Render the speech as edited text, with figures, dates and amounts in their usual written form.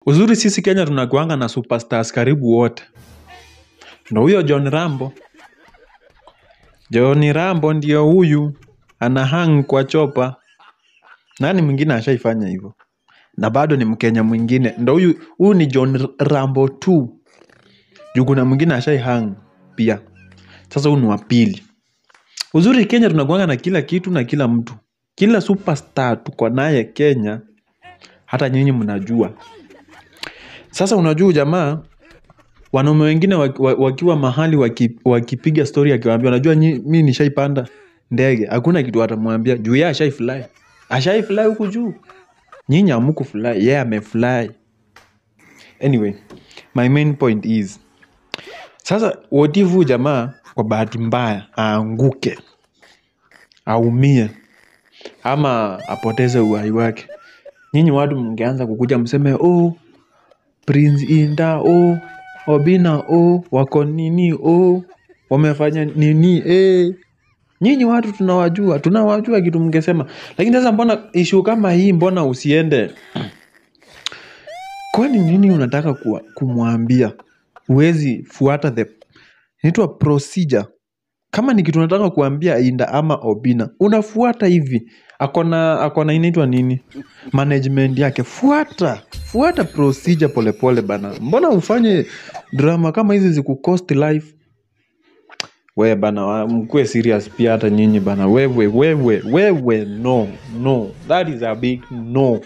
Uzuri sisi Kenya tunakuanga na superstars karibu wote. Ndio huyo John Rambo. John Rambo ndio huyu anahang kwa chopa. Nani mwingine ashaifanya hivyo? Na bado ni Mkenya mwingine. Ndio huyu ni John Rambo 2. Juu kuna mwingine ashaihang pia. Sasa huyu ni wa pili. Uzuri Kenya tunakuanga na kila kitu na kila mtu. Kila superstar tuko naye Kenya, hata nyinyi mnajua. Sasa unajua jamaa, wanaume wengine wakiwa mahali wakipiga story akiwaambia, unajua mimi nishaipanda ndege, hakuna kitu atamwambia juu yeye ashaifly. Ashaifly huku juu. Nyinyi hamkufly, yeye amefly. Anyway, my main point is, sasa what if jamaa kwa bahati mbaya aanguke, aumie, ama apoteze uhai wake? Nyinyi watu mngeanza kukuja mseme, oh Prince Inda, oh Obina, oh wako nini, oh wamefanya nini. Nyinyi watu tunawajua kitu mngesema. Lakini sasa mbona issue kama hii, mbona usiende? Kwani nini unataka kumwambia? Huwezi fuata inaitwa procedure. Kama ni kitu unataka kuambia Inda ama Obina, unafuata hivi. Akona inaitwa nini? Management yake. Fuata procedure pole bana. Mbona ufanye drama kama hizi zikucost life? Wewe bana, mkuwe serious pia hata nyinyi bana. Wewe no. That is a big no.